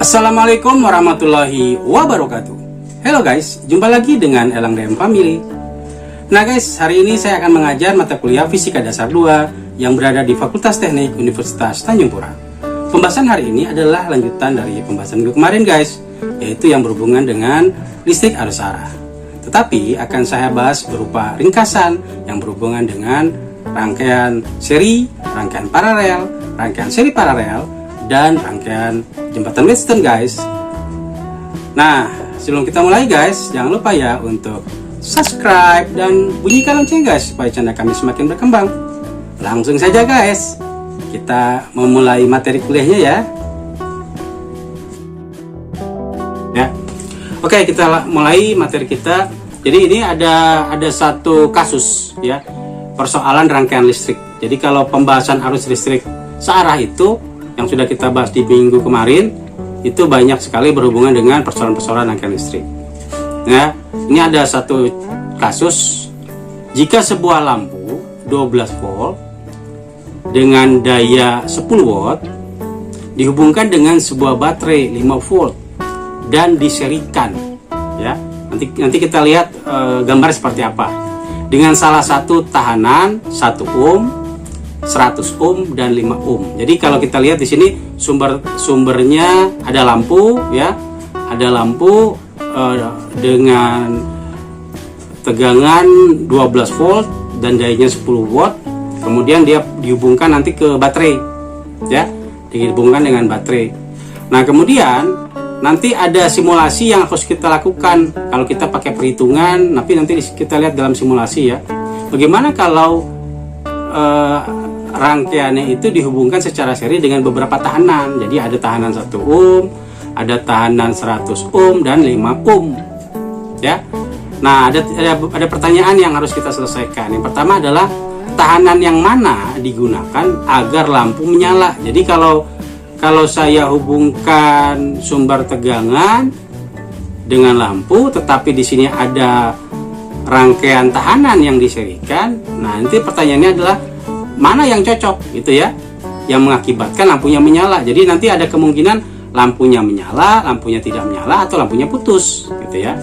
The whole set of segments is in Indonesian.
Assalamualaikum warahmatullahi wabarakatuh. Hello guys, jumpa lagi dengan Elang DM Family. Nah guys, hari ini saya akan mengajar mata kuliah Fisika Dasar 2 yang berada di Fakultas Teknik Universitas Tanjung Pura. Pembahasan hari ini adalah lanjutan dari pembahasan minggu kemarin guys, yaitu yang berhubungan dengan listrik arus arah. Tetapi akan saya bahas berupa ringkasan yang berhubungan dengan rangkaian seri, rangkaian paralel, rangkaian seri paralel, dan rangkaian jembatan Wheatstone guys. Nah, sebelum kita mulai guys, jangan lupa ya untuk subscribe dan bunyikan lonceng guys, supaya channel kami semakin berkembang. Langsung saja guys, kita memulai materi kuliahnya ya. Oke, kita mulai materi kita. Jadi ini ada satu kasus ya, persoalan rangkaian listrik. Jadi kalau pembahasan arus listrik searah itu yang sudah kita bahas di minggu kemarin, itu banyak sekali berhubungan dengan persoalan-persoalan rangkaian listrik. Nah, ini ada satu kasus, jika sebuah lampu 12 volt dengan daya 10 watt dihubungkan dengan sebuah baterai 5 volt dan diserikan, ya. Nanti kita lihat gambar seperti apa. Dengan salah satu tahanan 1 ohm, 100 ohm dan 5 ohm. Jadi kalau kita lihat di sini sumbernya ada lampu ya, ada lampu dengan tegangan 12 volt dan dayanya 10 watt. Kemudian dia dihubungkan nanti ke baterai ya, dihubungkan dengan baterai. Nah, kemudian nanti ada simulasi yang harus kita lakukan kalau kita pakai perhitungan. Nanti kita lihat dalam simulasi ya, bagaimana kalau rangkaiannya itu dihubungkan secara seri dengan beberapa tahanan. Jadi ada tahanan 1 ohm, ada tahanan 100 ohm dan 5 ohm ya. Nah, ada pertanyaan yang harus kita selesaikan. Yang pertama adalah tahanan yang mana digunakan agar lampu menyala. Jadi kalau saya hubungkan sumber tegangan dengan lampu, tetapi di sini ada rangkaian tahanan yang diserikan, nah nanti pertanyaannya adalah mana yang cocok gitu ya, yang mengakibatkan lampunya menyala. Jadi nanti ada kemungkinan lampunya menyala, lampunya tidak menyala, atau lampunya putus gitu ya.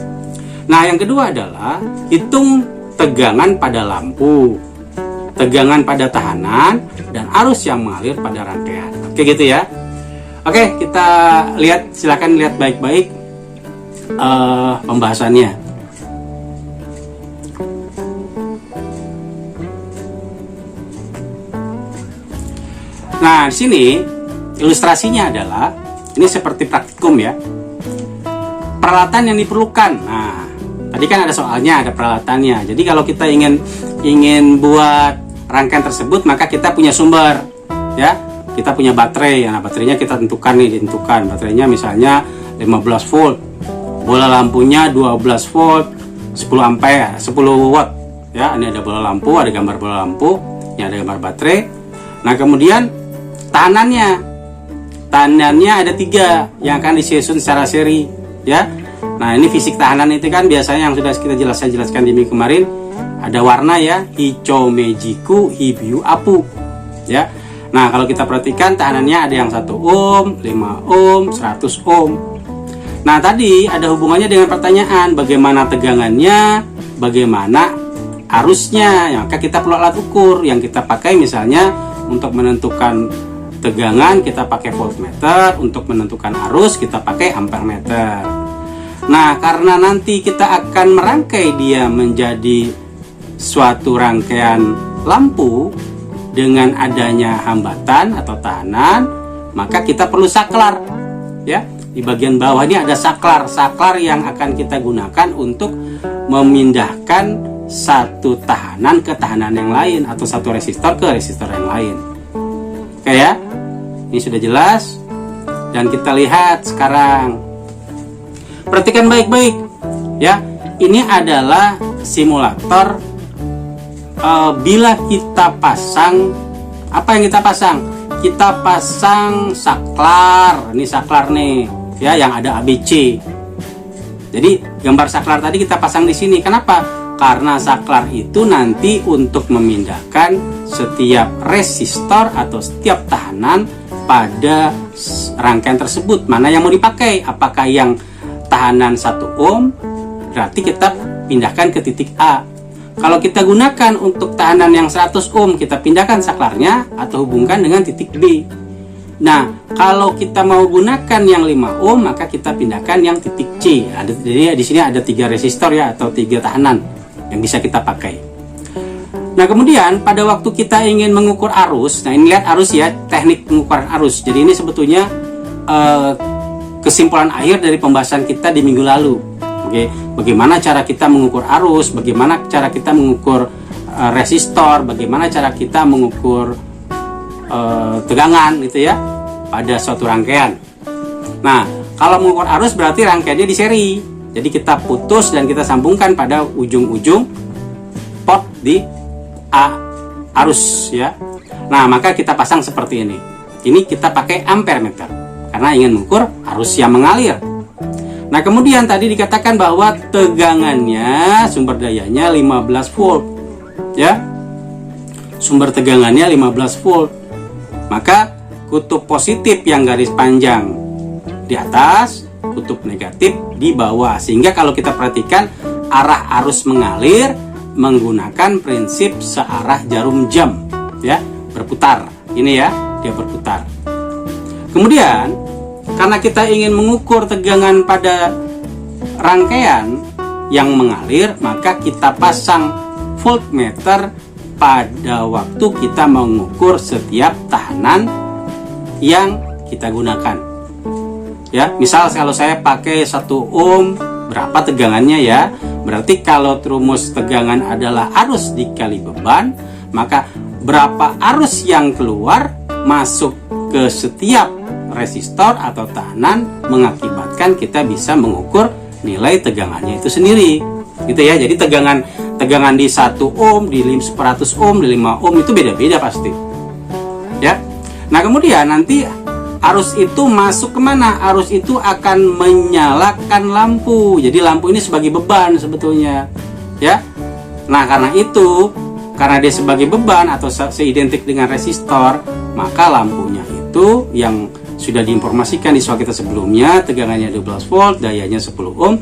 Nah, yang kedua adalah hitung tegangan pada lampu, tegangan pada tahanan, dan arus yang mengalir pada rangkaian. Oke gitu ya. Oke, kita lihat, silakan lihat baik-baik pembahasannya. Nah, di sini ilustrasinya adalah ini seperti praktikum ya. Peralatan yang diperlukan. Nah, tadi kan ada soalnya, ada peralatannya. Jadi kalau kita ingin buat rangkaian tersebut, maka kita punya sumber ya. Kita punya baterai. Nah, baterainya kita tentukan nih, ditentukan. Baterainya misalnya 15 volt. Bola lampunya 12 volt, 10 ampere, 10 watt. Ya, ini ada bola lampu, ada gambar bola lampu, ini ada gambar baterai. Nah, kemudian tahanannya ada 3 yang akan disusun secara seri ya. Nah, ini fisik tahanan itu kan biasanya yang sudah kita jelaskan di minggu kemarin, ada warna ya, hijau mejiku, hibiu apu ya. Nah, kalau kita perhatikan tahanannya ada yang 1 ohm, 5 ohm, 100 ohm. Nah, tadi ada hubungannya dengan pertanyaan bagaimana tegangannya, bagaimana arusnya. Ya, maka kita perlu alat ukur yang kita pakai, misalnya untuk menentukan tegangan kita pakai voltmeter, untuk menentukan arus kita pakai ampermeter. Nah, karena nanti kita akan merangkai dia menjadi suatu rangkaian lampu dengan adanya hambatan atau tahanan, maka kita perlu saklar ya. Di bagian bawah ini ada saklar yang akan kita gunakan untuk memindahkan satu tahanan ke tahanan yang lain, atau satu resistor ke resistor yang lain. Oke ya, ini sudah jelas. Dan kita lihat sekarang, perhatikan baik-baik ya. Ini adalah simulator. Bila kita pasang, apa yang kita pasang? Kita pasang saklar. Ini saklar nih ya, yang ada ABC. Jadi gambar saklar tadi kita pasang di sini. Kenapa? Karena saklar itu nanti untuk memindahkan setiap resistor atau setiap tahanan pada rangkaian tersebut. Mana yang mau dipakai? Apakah yang tahanan 1 ohm? Berarti kita pindahkan ke titik A. Kalau kita gunakan untuk tahanan yang 100 ohm, kita pindahkan saklarnya atau hubungkan dengan titik B. Nah, kalau kita mau gunakan yang 5 ohm, maka kita pindahkan yang titik C. Jadi di sini ada 3 resistor ya, atau 3 tahanan yang bisa kita pakai. Nah, kemudian pada waktu kita ingin mengukur arus, nah ini lihat arus ya, teknik pengukuran arus. Jadi ini sebetulnya kesimpulan akhir dari pembahasan kita di minggu lalu. Oke, bagaimana cara kita mengukur arus, bagaimana cara kita mengukur resistor, bagaimana cara kita mengukur tegangan gitu ya pada suatu rangkaian. Nah, kalau mengukur arus berarti rangkaiannya di seri. Jadi kita putus dan kita sambungkan pada ujung-ujung pot di A arus ya. Nah, maka kita pasang seperti ini. Ini kita pakai ampere meter karena ingin mengukur arus yang mengalir. Nah, kemudian tadi dikatakan bahwa tegangannya, sumber dayanya 15 volt ya. Sumber tegangannya 15 volt. Maka kutub positif yang garis panjang di atas, kutub negatif di bawah. Sehingga kalau kita perhatikan arah arus mengalir menggunakan prinsip searah jarum jam ya, berputar. Ini ya, dia berputar. Kemudian karena kita ingin mengukur tegangan pada rangkaian yang mengalir, maka kita pasang voltmeter pada waktu kita mengukur setiap tahanan yang kita gunakan. Ya, misal kalau saya pakai 1 ohm, berapa tegangannya ya? Berarti kalau rumus tegangan adalah arus dikali beban, maka berapa arus yang keluar masuk ke setiap resistor atau tahanan mengakibatkan kita bisa mengukur nilai tegangannya itu sendiri. Gitu ya. Jadi tegangan di 1 ohm, di 100 ohm, di 5 ohm itu beda-beda pasti. Ya. Nah, kemudian nanti arus itu masuk kemana? Arus itu akan menyalakan lampu. Jadi lampu ini sebagai beban sebetulnya. Ya. Nah, karena dia sebagai beban atau seidentik dengan resistor, maka lampunya itu yang sudah diinformasikan di soal kita sebelumnya, tegangannya 12 volt, dayanya 10 ohm,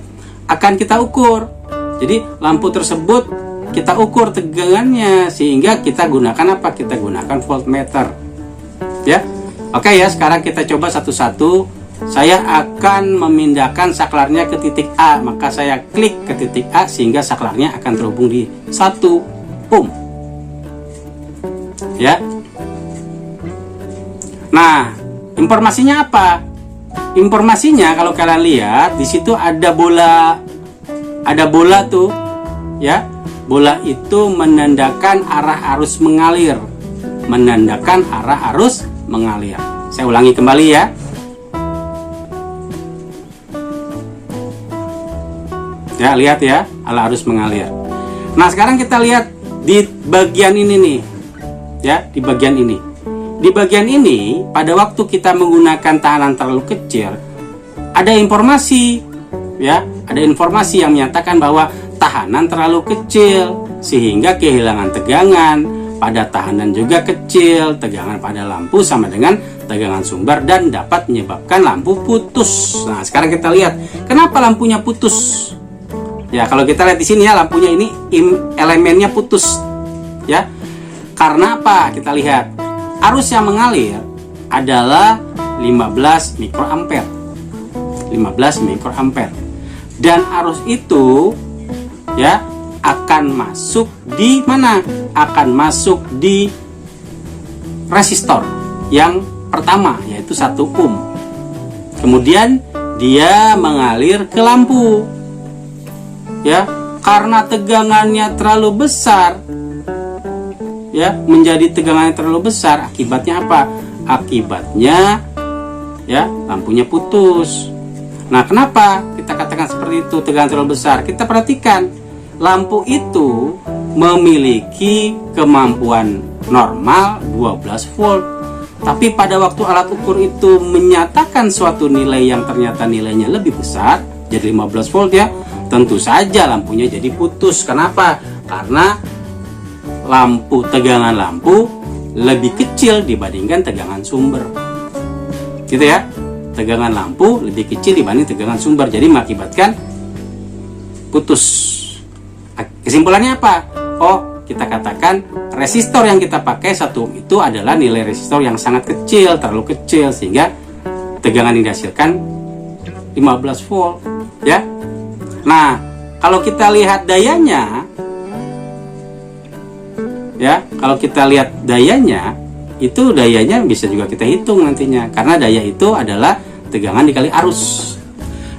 akan kita ukur. Jadi lampu tersebut kita ukur tegangannya, sehingga kita gunakan apa? Kita gunakan voltmeter. Ya. Oke ya, sekarang kita coba satu-satu. Saya akan memindahkan saklarnya ke titik A, maka saya klik ke titik A sehingga saklarnya akan terhubung di 1 ohm. Ya. Nah, informasinya apa? Informasinya kalau kalian lihat di situ ada bola tuh, ya. Bola itu menandakan arah arus mengalir, mengalir. Saya ulangi kembali ya. Ya, lihat ya, arah arus mengalir. Nah, sekarang kita lihat di bagian ini nih. Ya, di bagian ini. Di bagian ini, pada waktu kita menggunakan tahanan terlalu kecil, ada informasi, ya, ada informasi yang menyatakan bahwa tahanan terlalu kecil, sehingga kehilangan tegangan pada tahanan juga kecil, tegangan pada lampu sama dengan tegangan sumber dan dapat menyebabkan lampu putus. Nah, sekarang kita lihat, kenapa lampunya putus? Ya, kalau kita lihat di sini ya, lampunya ini elemennya putus, ya. Karena apa? Kita lihat. Arus yang mengalir adalah 15 mikroampere. 15 mikroampere. Dan arus itu ya akan masuk di mana? Akan masuk di resistor yang pertama, yaitu 1 ohm. Kemudian dia mengalir ke lampu. Ya, karena tegangannya terlalu besar, ya, menjadi tegangan yang terlalu besar, akibatnya apa? Akibatnya ya lampunya putus. Nah, kenapa kita katakan seperti itu, tegangan terlalu besar? Kita perhatikan, lampu itu memiliki kemampuan normal 12 volt. Tapi pada waktu alat ukur itu menyatakan suatu nilai yang ternyata nilainya lebih besar, jadi 15 volt ya, tentu saja lampunya jadi putus. Kenapa? Karena tegangan lampu lebih kecil dibandingkan tegangan sumber, gitu ya. Tegangan lampu lebih kecil dibanding tegangan sumber, jadi mengakibatkan putus. Kesimpulannya apa? Oh, kita katakan resistor yang kita pakai 1 ohm itu adalah nilai resistor yang sangat kecil, terlalu kecil, sehingga tegangan yang dihasilkan 15 volt, ya. Nah, kalau kita lihat dayanya, ya, kalau kita lihat dayanya, itu dayanya bisa juga kita hitung nantinya, karena daya itu adalah tegangan dikali arus.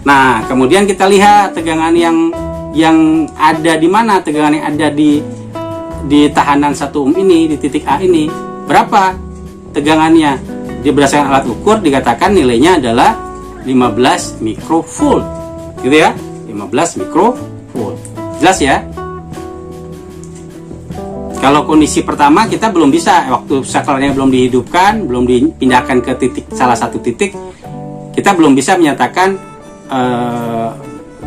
Nah, kemudian kita lihat tegangan yang ada di mana, tegangan yang ada di tahanan 1 ohm ini, di titik A ini, berapa tegangannya? Berdasarkan alat ukur dikatakan nilainya adalah 15 mikrovolt, gitu ya, 15 mikrovolt. Jelas ya? Kalau kondisi pertama kita belum bisa, waktu saklarnya belum dihidupkan, belum dipindahkan ke salah satu titik, kita belum bisa menyatakan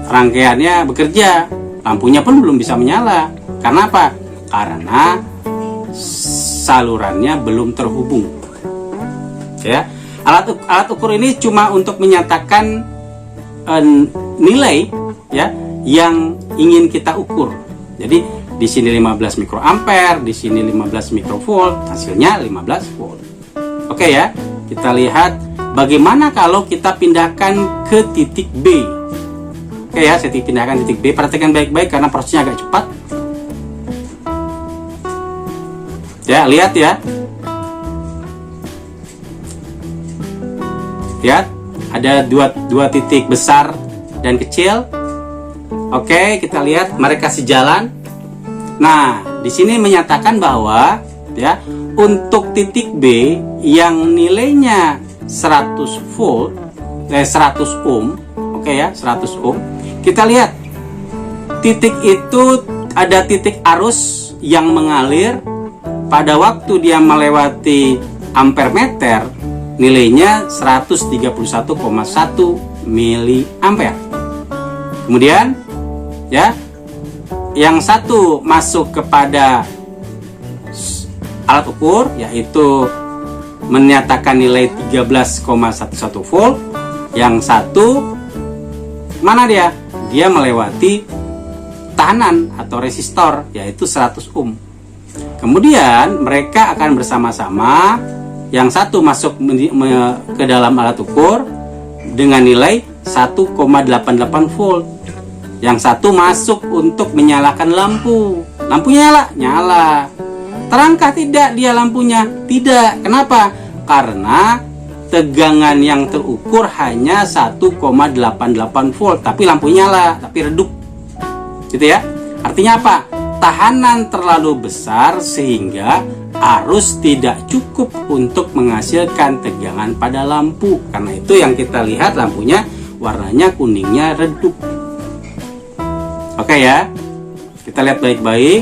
rangkaiannya bekerja, lampunya pun belum bisa menyala. Karena apa? Karena salurannya belum terhubung. Ya, alat ukur ini cuma untuk menyatakan nilai, ya, yang ingin kita ukur. Jadi di sini 15 mikroampere, di sini 15 mikrovolt, hasilnya 15 volt. Oke ya, kita lihat bagaimana kalau kita pindahkan ke titik B. Oke ya, saya pindahkan titik B. Perhatikan baik-baik karena prosesnya agak cepat. Ya, lihat ya. Lihat, ada dua titik besar dan kecil. Oke, kita lihat mereka sejalan. Nah, di sini menyatakan bahwa, ya, untuk titik B yang nilainya 100 volt, 100 ohm, oke ya, 100 ohm. Kita lihat titik itu ada titik arus yang mengalir pada waktu dia melewati ampere meter, nilainya 131,1 miliampere. Kemudian, ya, yang satu masuk kepada alat ukur, yaitu menyatakan nilai 13,11 volt. Yang satu mana dia? Dia melewati tahanan atau resistor, yaitu 100 ohm. Kemudian mereka akan bersama-sama, yang satu masuk ke dalam alat ukur dengan nilai 1,88 volt. Yang satu masuk untuk menyalakan lampu. Lampunya nyala. Terangkah tidak dia lampunya? Tidak. Kenapa? Karena tegangan yang terukur hanya 1,88 volt, tapi lampunya nyala, tapi redup. Gitu ya. Artinya apa? Tahanan terlalu besar sehingga arus tidak cukup untuk menghasilkan tegangan pada lampu. Karena itu yang kita lihat lampunya warnanya kuningnya redup. Oke ya, kita lihat baik-baik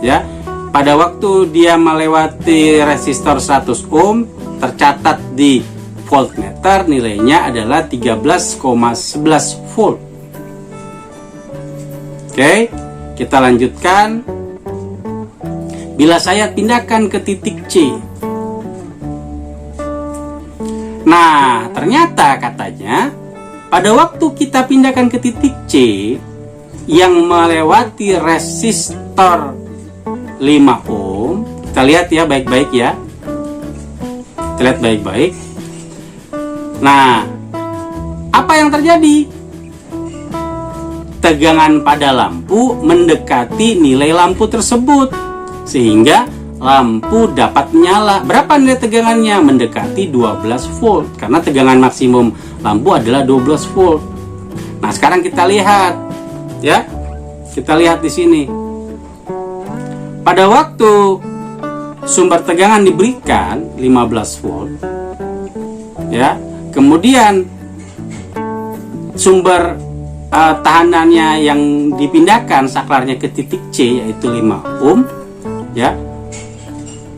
ya. Pada waktu dia melewati resistor 100 ohm, tercatat di voltmeter nilainya adalah 13,11 volt. Oke, kita lanjutkan. Bila saya pindahkan ke titik C, nah ternyata katanya pada waktu kita pindahkan ke titik C yang melewati resistor 5 ohm, kita lihat ya baik-baik ya, kita lihat baik-baik. Nah, apa yang terjadi? Tegangan pada lampu mendekati nilai lampu tersebut, sehingga lampu dapat menyala. Berapa nilai tegangannya? Mendekati 12 volt, karena tegangan maksimum lampu adalah 12 volt. Nah, sekarang kita lihat ya, kita lihat di sini. Pada waktu sumber tegangan diberikan 15 volt, ya, kemudian sumber tahanannya yang dipindahkan saklarnya ke titik C yaitu 5 ohm, ya.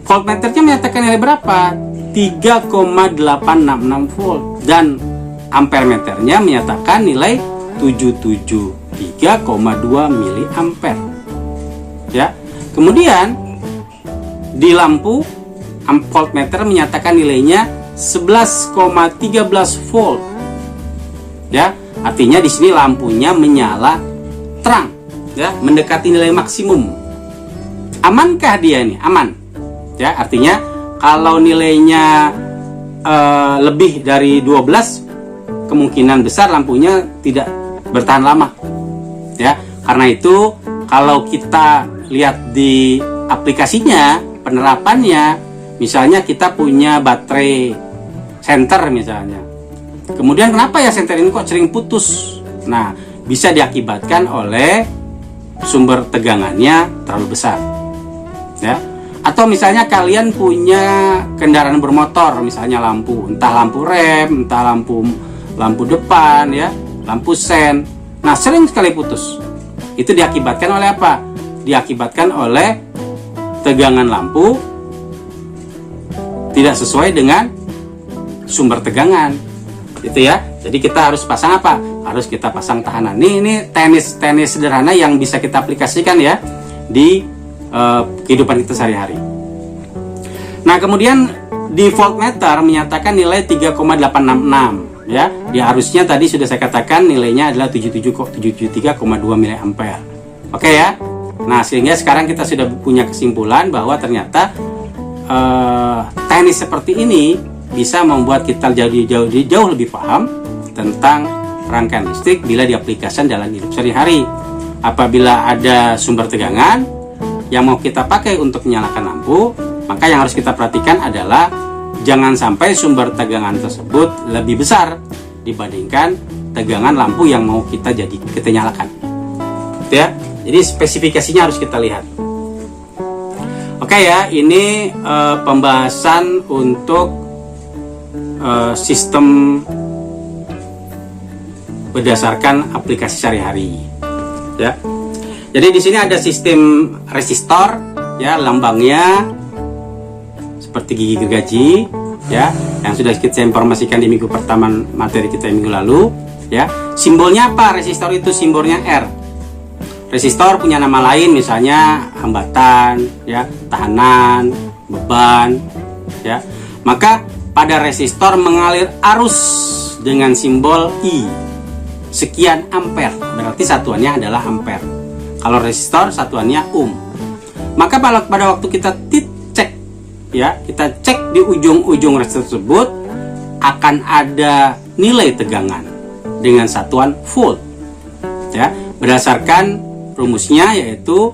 Voltmeternya menyatakan nilai berapa? 3,866 volt, dan ampere meternya menyatakan nilai 77 3,2 miliampere. Ya. Kemudian di lampu voltmeter menyatakan nilainya 11,13 volt. Ya, artinya di sini lampunya menyala terang, ya, mendekati nilai maksimum. Amankah dia ini? Aman. Ya, artinya kalau nilainya lebih dari 12, kemungkinan besar lampunya tidak bertahan lama. Ya, karena itu kalau kita lihat di aplikasinya, penerapannya, misalnya kita punya baterai senter misalnya. Kemudian kenapa ya senter ini kok sering putus? Nah, bisa diakibatkan oleh sumber tegangannya terlalu besar. Ya. Atau misalnya kalian punya kendaraan bermotor, misalnya lampu, entah lampu rem, entah lampu depan, ya, lampu sen. Nah, sering sekali putus. Itu diakibatkan oleh apa? Diakibatkan oleh tegangan lampu tidak sesuai dengan sumber tegangan, gitu ya. Jadi kita harus pasang apa? Harus kita pasang tahanan. Ini teknis sederhana yang bisa kita aplikasikan ya di kehidupan kita sehari-hari. Nah, kemudian di voltmeter menyatakan nilai 3,866 ya. Di harusnya tadi sudah saya katakan nilainya adalah 73,2 miliampere. Oke ya. Nah, sehingga sekarang kita sudah punya kesimpulan bahwa ternyata teknis seperti ini bisa membuat kita jauh lebih paham tentang rangkaian listrik bila diaplikasikan dalam hidup sehari-hari. Apabila ada sumber tegangan yang mau kita pakai untuk menyalakan lampu, maka yang harus kita perhatikan adalah jangan sampai sumber tegangan tersebut lebih besar dibandingkan tegangan lampu yang mau kita nyalakan. Ya, jadi spesifikasinya harus kita lihat. Oke ya, ini pembahasan untuk sistem berdasarkan aplikasi sehari-hari. Ya. Jadi di sini ada sistem resistor, ya, lambangnya seperti gigi gergaji, ya, yang sudah kita informasikan di minggu pertama materi kita minggu lalu, ya. Simbolnya apa? Resistor itu simbolnya R. Resistor punya nama lain, misalnya hambatan, ya, tahanan, beban, ya. Maka pada resistor mengalir arus dengan simbol I, sekian ampere, berarti satuannya adalah ampere. Kalau resistor satuannya ohm. Maka pada waktu kita cek, ya, kita cek di ujung-ujung resistor tersebut akan ada nilai tegangan dengan satuan volt. Ya, berdasarkan rumusnya yaitu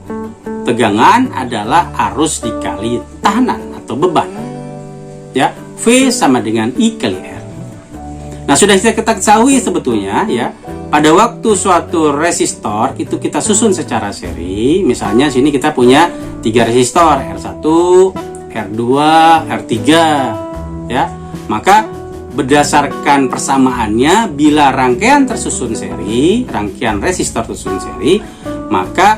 tegangan adalah arus dikali tahanan atau beban. Ya, V sama dengan I kali R. Nah, sudah kita ketahui sebetulnya ya, pada waktu suatu resistor itu kita susun secara seri. Misalnya sini kita punya 3 resistor, R1, R2, R3, ya. Maka berdasarkan persamaannya, bila rangkaian tersusun seri, rangkaian resistor tersusun seri, maka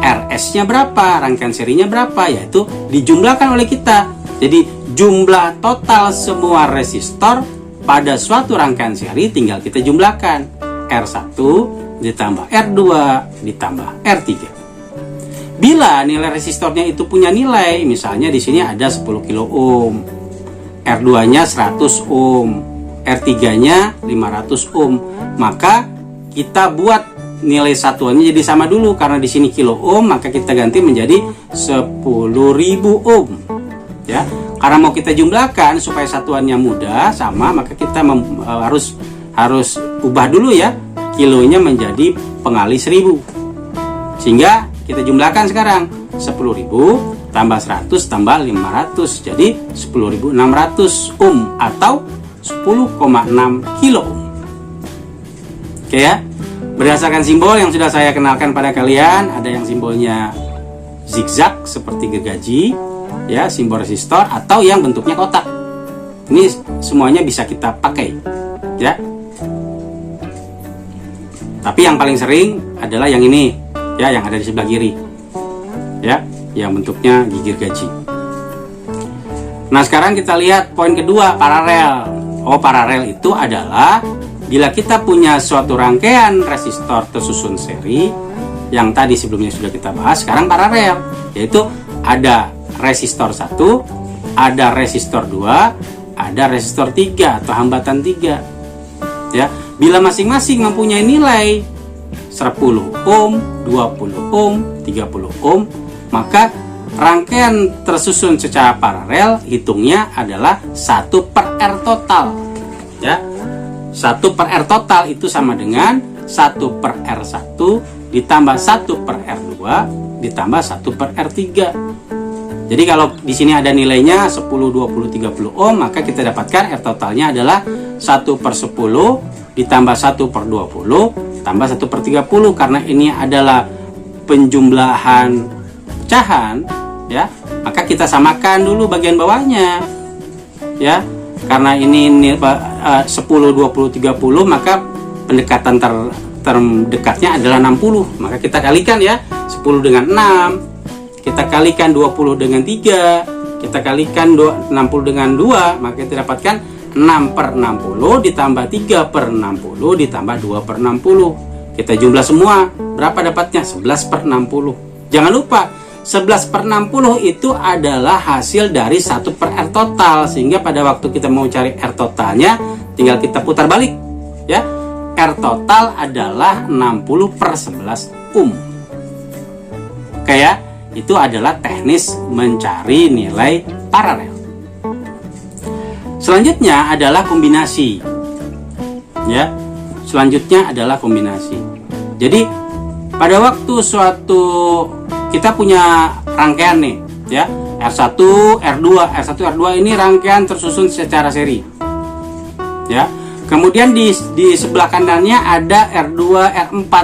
RS-nya berapa, rangkaian serinya berapa, yaitu dijumlahkan oleh kita. Jadi jumlah total semua resistor pada suatu rangkaian seri tinggal kita jumlahkan. R1 ditambah R2 ditambah R3. Bila nilai resistornya itu punya nilai, misalnya di sini ada 10 kilo ohm, R2-nya 100 ohm, R3-nya 500 ohm, maka kita buat nilai satuannya jadi sama dulu. Karena di sini kilo ohm, maka kita ganti menjadi 10.000 ohm. Ya, karena mau kita jumlahkan supaya satuannya mudah sama, maka kita harus ubah dulu ya kilonya menjadi pengali 1000. Sehingga kita jumlahkan sekarang 10.000 tambah 100 tambah 500 jadi 10.600 ohm atau 10,6 kilo ohm. Oke ya. Berdasarkan simbol yang sudah saya kenalkan pada kalian, ada yang simbolnya zigzag seperti gergaji, ya, simbol resistor, atau yang bentuknya kotak. Ini semuanya bisa kita pakai, ya. Tapi yang paling sering adalah yang ini, ya, yang ada di sebelah kiri, ya, yang bentuknya gigi gergaji. Nah, sekarang kita lihat poin kedua, paralel. Oh, paralel itu adalah bila kita punya suatu rangkaian resistor tersusun seri yang tadi sebelumnya sudah kita bahas, sekarang paralel, yaitu ada resistor 1, ada resistor 2, ada resistor 3 atau hambatan 3. Ya, bila masing-masing mempunyai nilai 10 ohm, 20 ohm, 30 ohm, maka rangkaian tersusun secara paralel hitungnya adalah 1/R total. Ya. 1/R total itu sama dengan 1/R1 ditambah 1/R2 ditambah 1/R3. Jadi kalau di sini ada nilainya 10, 20, 30 ohm, maka kita dapatkan R totalnya adalah 1/10 ditambah 1/20 tambah 1/30, karena ini adalah penjumlahan pecahan, ya. Maka kita samakan dulu bagian bawahnya. Ya. Karena ini 10, 20, 30, maka pendekatan terdekatnya adalah 60. Maka kita kalikan ya, 10 dengan 6. Kita kalikan 20 dengan 3, kita kalikan 60 dengan 2, maka kita dapatkan 6/60 ditambah 3/60 ditambah 2/60. Kita jumlah semua, berapa dapatnya? 11/60. Jangan lupa, 11/60 itu adalah hasil dari 1/R total, sehingga pada waktu kita mau cari R totalnya tinggal kita putar balik, ya. R total adalah 60/11 ohm. Oke ya. Itu adalah teknis mencari nilai paralel. Selanjutnya adalah kombinasi. Ya. Selanjutnya adalah kombinasi. Jadi pada waktu suatu kita punya rangkaian nih, ya. R1, R2 ini rangkaian tersusun secara seri. Ya. Kemudian di sebelah kanannya ada R2, R4,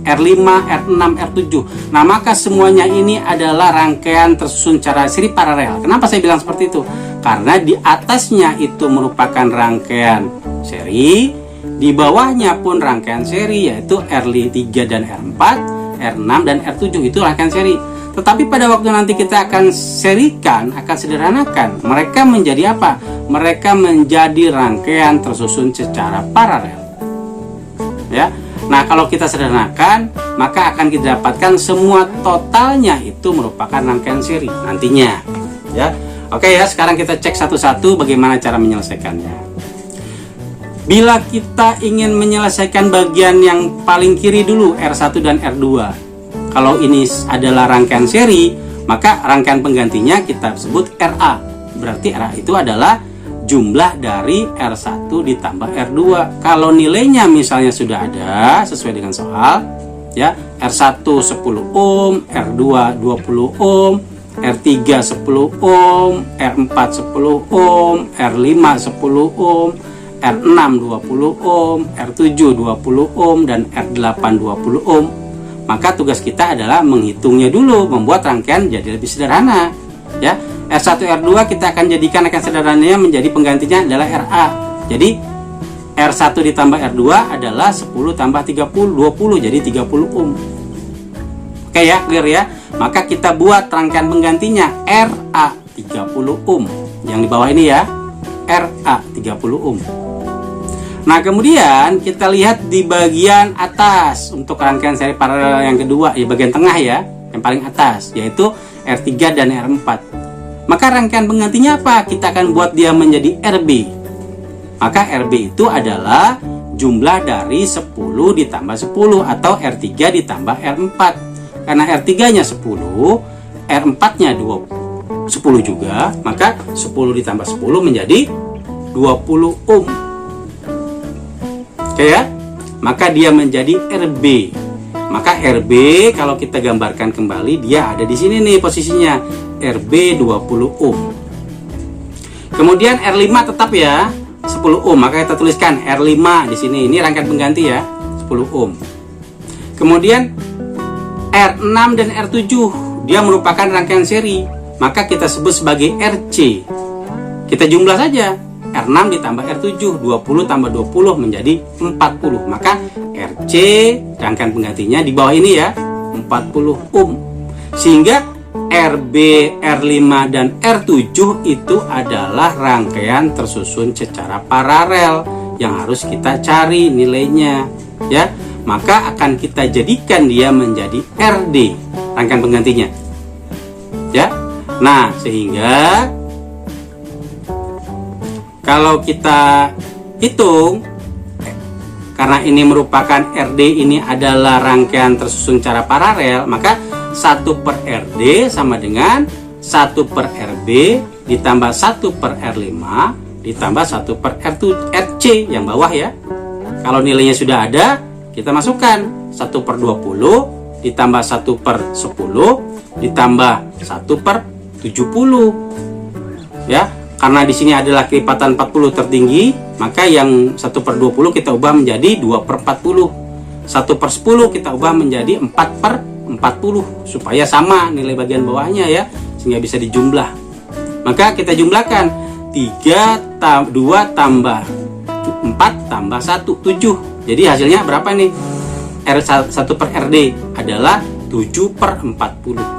R5, R6, R7. Nah, maka semuanya ini adalah rangkaian tersusun secara seri paralel. Kenapa saya bilang seperti itu? Karena di atasnya itu merupakan rangkaian seri, di bawahnya pun rangkaian seri, yaitu R3 dan R4, R6 dan R7 itu rangkaian seri. Tetapi pada waktu nanti kita akan serikan, akan sederhanakan, mereka menjadi apa? Mereka menjadi rangkaian tersusun secara paralel. Ya. Nah, kalau kita sederhanakan, maka akan kita dapatkan semua totalnya itu merupakan rangkaian seri nantinya. Ya, oke ya. Sekarang kita cek satu-satu bagaimana cara menyelesaikannya. Bila kita ingin menyelesaikan bagian yang paling kiri dulu, R1 dan R2. Kalau ini adalah rangkaian seri, maka rangkaian penggantinya kita sebut RA. Berarti RA itu adalah jumlah dari R1 ditambah R2. Kalau nilainya misalnya sudah ada sesuai dengan soal, ya, R1 10 ohm, R2 20 ohm, R3 10 ohm, R4 10 ohm, R5 10 ohm, R6 20 ohm, R7 20 ohm, dan R8 20 ohm. Maka tugas kita adalah menghitungnya dulu, membuat rangkaian jadi lebih sederhana, ya. R1, R2 kita akan jadikan rangkaian sederhananya menjadi penggantinya adalah RA. Jadi R1 ditambah R2 adalah 10 tambah 30, 20, jadi 30 ohm. Oke ya, clear ya. Maka kita buat rangkaian penggantinya RA 30 ohm. Yang di bawah ini ya, RA 30 ohm. Nah, kemudian kita lihat di bagian atas untuk rangkaian seri paralel yang kedua, ya bagian tengah ya, yang paling atas, yaitu R3 dan R4. Maka rangkaian penggantinya apa? Kita akan buat dia menjadi RB. Maka RB itu adalah jumlah dari 10 ditambah 10 atau R3 ditambah R4. Karena R3-nya 10, R4-nya 10 juga, maka 10 ditambah 10 menjadi 20 ohm. Oke ya? Maka dia menjadi RB. Maka RB kalau kita gambarkan kembali, dia ada di sini nih posisinya, RB 20 ohm. Kemudian R5 tetap ya 10 ohm, maka kita tuliskan R5 di sini. Ini rangkaian pengganti ya, 10 ohm. Kemudian R6 dan R7 dia merupakan rangkaian seri, maka kita sebut sebagai RC. Kita jumlah saja, R6 ditambah R7, 20 tambah 20 menjadi 40. Maka RC rangkaian penggantinya di bawah ini ya, 40 ohm. Sehingga RB, R5, dan R7 itu adalah rangkaian tersusun secara paralel yang harus kita cari nilainya, ya. Maka akan kita jadikan dia menjadi RD, rangkaian penggantinya, ya. Nah, sehingga kalau kita hitung, karena ini merupakan RD, ini adalah rangkaian tersusun secara paralel, maka 1 per RD sama dengan 1 per RB ditambah 1 per R5 ditambah 1 per RC yang bawah, ya. Kalau nilainya sudah ada, kita masukkan 1 per 20 ditambah 1 per 10 ditambah 1 per 70, ya. Karena di sini adalah kelipatan 40 tertinggi, maka yang 1 per 20 kita ubah menjadi 2 per 40. 1 per 10 kita ubah menjadi 4 per 40 supaya sama nilai bagian bawahnya, ya, sehingga bisa dijumlah. Maka kita jumlahkan 2 tambah 4 tambah 1, 7. Jadi hasilnya berapa nih? R1 per RD adalah 7 per 40.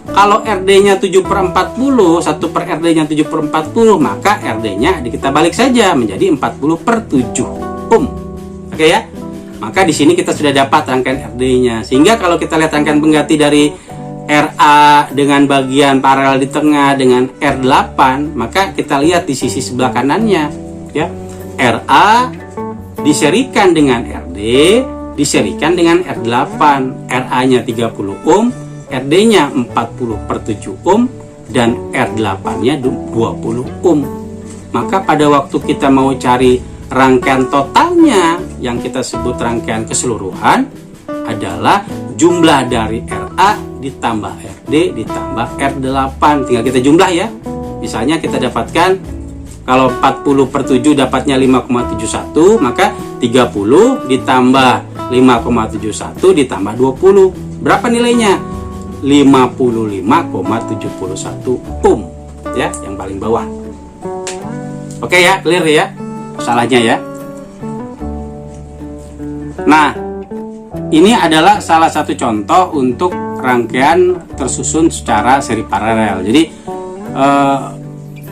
Kalau RD-nya 7 per 40, 1 per RD-nya 7 per 40, maka RD-nya kita balik saja menjadi 40 per 7 ohm. Oke, ya. Maka di sini kita sudah dapat rangkaian RD-nya. Sehingga kalau kita lihat rangkaian pengganti dari RA dengan bagian paralel di tengah dengan R8, maka kita lihat di sisi sebelah kanannya, ya. RA diserikan dengan RD, diserikan dengan R8. RA-nya 30 ohm, RD-nya 40 per 7 ohm, dan R8-nya 20 ohm. Maka pada waktu kita mau cari rangkaian totalnya yang kita sebut rangkaian keseluruhan adalah jumlah dari RA ditambah RD ditambah R8. Tinggal kita jumlah, ya. Misalnya kita dapatkan kalau 40 per 7 dapatnya 5,71, maka 30 ditambah 5,71 ditambah 20. Berapa nilainya? 55,71 ohm, ya, yang paling bawah. Oke, ya, clear, ya salahnya, ya. Nah, ini adalah salah satu contoh untuk rangkaian tersusun secara seri paralel. Jadi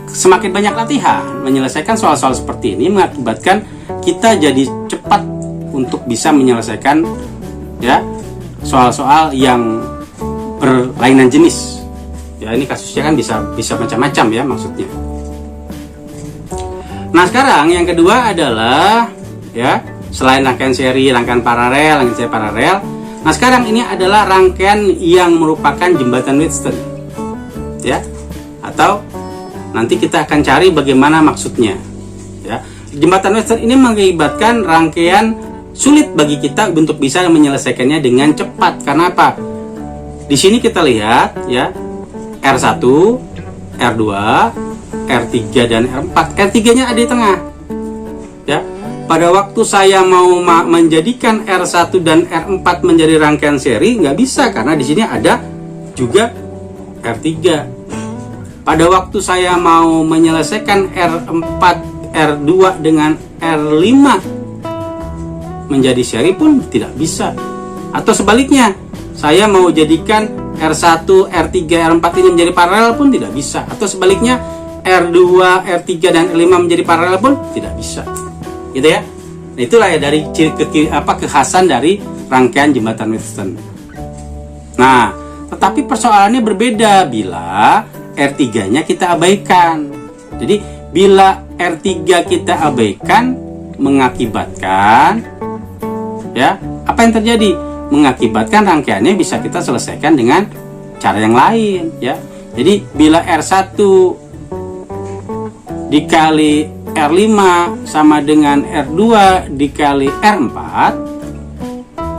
semakin banyak latihan menyelesaikan soal-soal seperti ini mengakibatkan kita jadi cepat untuk bisa menyelesaikan, ya, soal-soal yang berlainan jenis. Ya, ini kasusnya kan bisa macam-macam, ya, maksudnya. Nah, sekarang yang kedua adalah, ya, selain rangkaian seri, rangkaian paralel, rangkaian seri paralel. Nah, sekarang ini adalah rangkaian yang merupakan jembatan Wheatstone, ya. Atau nanti kita akan cari bagaimana maksudnya, ya. Jembatan Wheatstone ini mengakibatkan rangkaian sulit bagi kita untuk bisa menyelesaikannya dengan cepat. Karena apa? Di sini kita lihat, ya, R1, R2, R3 dan R4. R3-nya ada di tengah, ya. Pada waktu saya mau menjadikan R1 dan R4 menjadi rangkaian seri, nggak bisa karena di sini ada juga R3. Pada waktu saya mau menyelesaikan R4, R2 dengan R5 menjadi seri pun tidak bisa. Atau sebaliknya, saya mau jadikan R1, R3, R4 ini menjadi paralel pun tidak bisa. Atau sebaliknya, R2, R3 dan R5 menjadi paralel pun tidak bisa. Gitu, ya. Nah, itulah, ya, dari kekhasan dari rangkaian jembatan Wheatstone. Nah, tetapi persoalannya berbeda bila R3-nya kita abaikan. Jadi, bila R3 kita abaikan mengakibatkan, ya, apa yang terjadi? Mengakibatkan rangkaiannya bisa kita selesaikan dengan cara yang lain, ya. Jadi bila R1 dikali R5 sama dengan R2 dikali R4,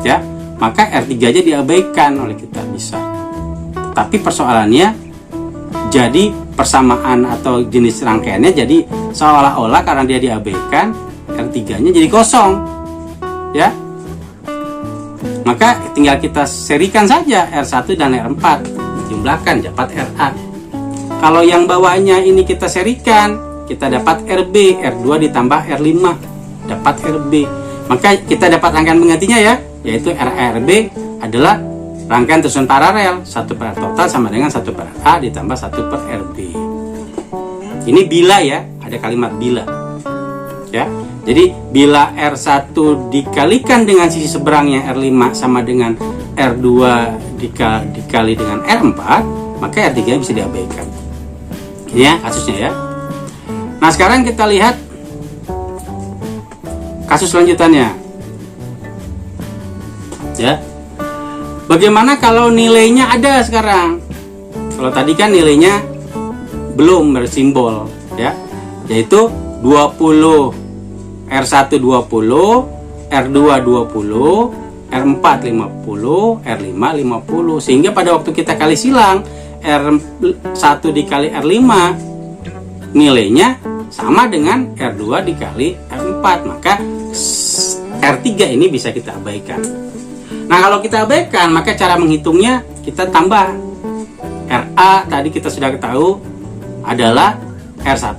ya, maka R3-nya diabaikan oleh kita, bisa. Tapi persoalannya jadi persamaan atau jenis rangkaiannya jadi seolah-olah karena dia diabaikan, R3-nya jadi kosong, ya. Maka tinggal kita serikan saja R1 dan R4, jumlahkan dapat RA. Kalau yang bawahnya ini kita serikan, kita dapat RB, R2 ditambah R5 dapat RB. Maka kita dapat rangkaian penggantinya, ya, yaitu RA RB adalah rangkaian tersusun paralel 1 per R total sama dengan 1 per A ditambah 1 per RB. Ini bila ya, ada kalimat bila ya. Jadi bila R1 dikalikan dengan sisi seberangnya R5 sama dengan R2 dikali dengan R4, maka R3 bisa diabaikan. Ini ya kasusnya ya. Nah sekarang kita lihat kasus selanjutannya ya. Bagaimana kalau nilainya ada sekarang? Kalau tadi kan nilainya belum bersimbol ya, yaitu 20, R1 20, R2 20, R4 50, R5 50. Sehingga pada waktu kita kali silang R1 dikali R5 nilainya sama dengan R2 dikali R4, maka R3 ini bisa kita abaikan. Nah kalau kita abaikan, maka cara menghitungnya kita tambah. RA tadi kita sudah ketahui adalah R1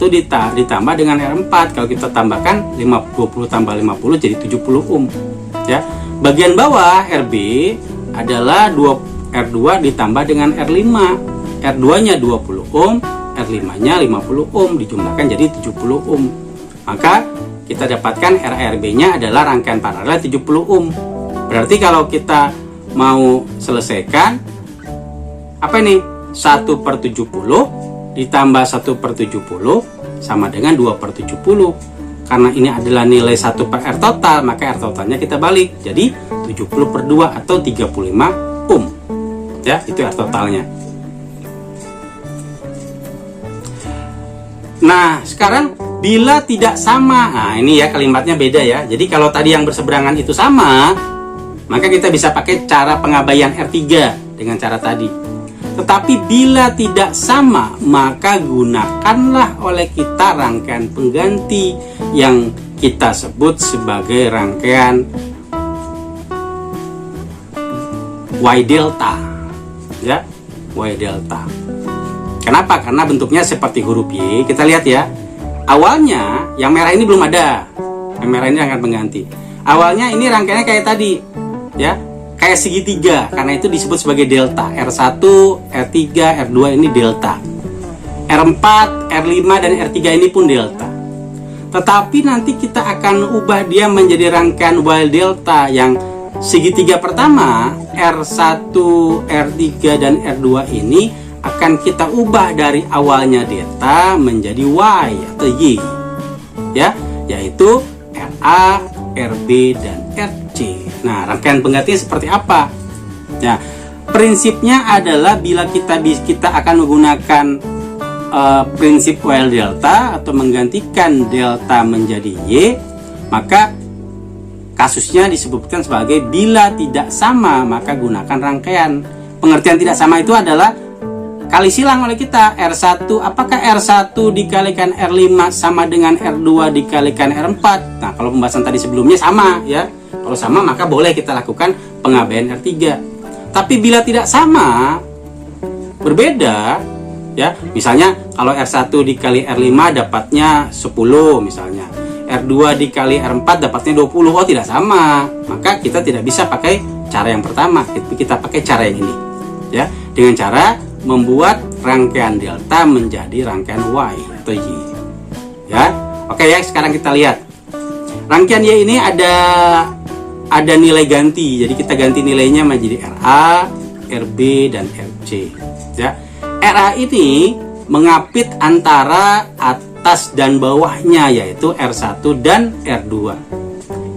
ditambah dengan R4. Kalau kita tambahkan 20 tambah 50 jadi 70 ohm ya. Bagian bawah RB adalah R2 ditambah dengan R5. R2 nya 20 ohm, R5 nya 50 ohm, dijumlahkan jadi 70 ohm. Maka kita dapatkan RB nya adalah rangkaian paralel 70 ohm. Berarti kalau kita mau selesaikan apa ini? 1 per 70 ditambah 1 per 70 sama dengan 2 per 70. Karena ini adalah nilai 1 per R total, maka R totalnya kita balik. Jadi 70 per 2 atau 35 ohm. Ya, itu R totalnya. Nah, sekarang bila tidak sama. Nah, ini ya kalimatnya beda ya. Jadi kalau tadi yang berseberangan itu sama, maka kita bisa pakai cara pengabaian R3 dengan cara tadi. Tetapi bila tidak sama, maka gunakanlah oleh kita rangkaian pengganti yang kita sebut sebagai rangkaian Y delta ya, Y delta. Kenapa? Karena bentuknya seperti huruf Y. Kita lihat ya, awalnya yang merah ini belum ada, yang merah ini rangkaian pengganti. Awalnya ini rangkaiannya kayak tadi ya, kayak segitiga, karena itu disebut sebagai delta. R1, R3, R2 ini delta. R4, R5 dan R3 ini pun delta. Tetapi nanti kita akan ubah dia menjadi rangkaian Y delta yang segitiga pertama R1, R3 dan R2 ini akan kita ubah dari awalnya delta menjadi Y atau Y ya, yaitu RA, RB dan RC. Nah, rangkaian penggantinya seperti apa? Nah, prinsipnya adalah bila kita akan menggunakan prinsip Y delta atau menggantikan delta menjadi Y, maka kasusnya disebutkan sebagai bila tidak sama maka gunakan rangkaian. Pengertian tidak sama itu adalah kali silang oleh kita. R1, apakah R1 dikalikan R5 sama dengan R2 dikalikan R4? Nah, kalau pembahasan tadi sebelumnya sama ya. Kalau sama maka boleh kita lakukan pengabaian R3. Tapi bila tidak sama, berbeda ya. Misalnya kalau R1 dikali R5 dapatnya 10 misalnya. R2 dikali R4 dapatnya 20. Oh, tidak sama. Maka kita tidak bisa pakai cara yang pertama. Kita pakai cara yang ini. Ya, dengan cara membuat rangkaian delta menjadi rangkaian Y atau Y. Ya. Oke ya, sekarang kita lihat. Rangkaian Y ini ada nilai ganti, jadi kita ganti nilainya menjadi RA, RB dan RC ya. RA ini mengapit antara atas dan bawahnya, yaitu R1 dan R2.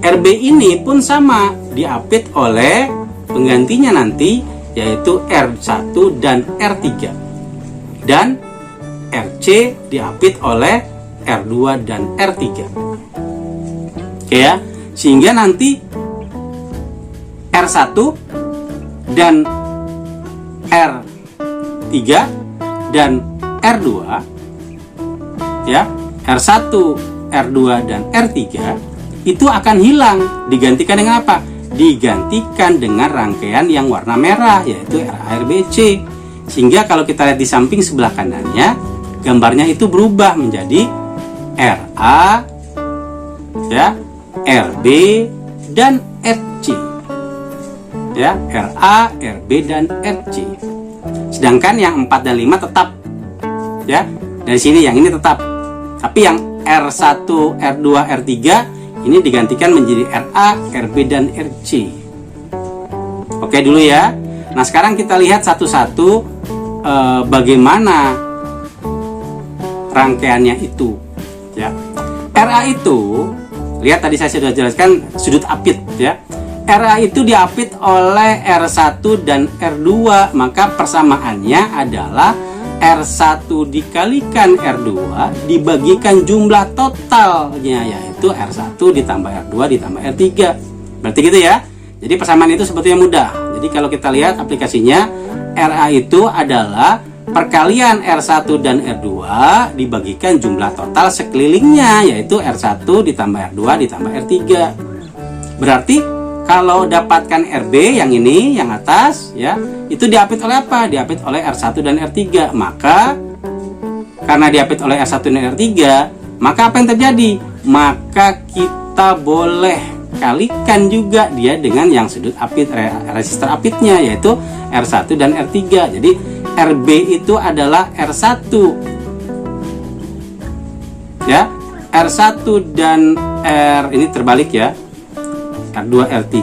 RB ini pun sama, diapit oleh penggantinya nanti, yaitu R1 dan R3, dan RC diapit oleh R2 dan R3. Oke ya, sehingga nanti R1 dan R3 dan R2 ya, R1, R2 dan R3 itu akan hilang, digantikan dengan apa? Digantikan dengan rangkaian yang warna merah, yaitu RARBC. Sehingga kalau kita lihat di samping sebelah kanannya, gambarnya itu berubah menjadi RA ya, RB dan RC. ya, RA, RB dan RC. Sedangkan yang 4 dan 5 tetap, ya. Dari sini yang ini tetap. Tapi yang R1, R2, R3 ini digantikan menjadi RA, RB dan RC. Oke dulu ya. Nah, sekarang kita lihat satu-satu bagaimana rangkaiannya itu, ya. RA itu, lihat tadi saya sudah jelaskan sudut apit, ya. RA itu diapit oleh R1 dan R2, maka persamaannya adalah R1 dikalikan R2 dibagikan jumlah totalnya, yaitu R1 ditambah R2 ditambah R3. Berarti gitu ya. Jadi persamaan itu sebetulnya mudah. Jadi kalau kita lihat aplikasinya, RA itu adalah perkalian R1 dan R2 dibagikan jumlah total sekelilingnya, yaitu R1 ditambah R2 ditambah R3. Berarti kalau dapatkan RB yang ini, yang atas, ya, itu diapit oleh apa? Diapit oleh R1 dan R3. Maka karena diapit oleh R1 dan R3, maka apa yang terjadi? Maka kita boleh kalikan juga dia dengan yang sudut apit, resistor apitnya, yaitu R1 dan R3. Jadi RB itu adalah R1, ya, R1 dan R ini terbalik ya, R2 R3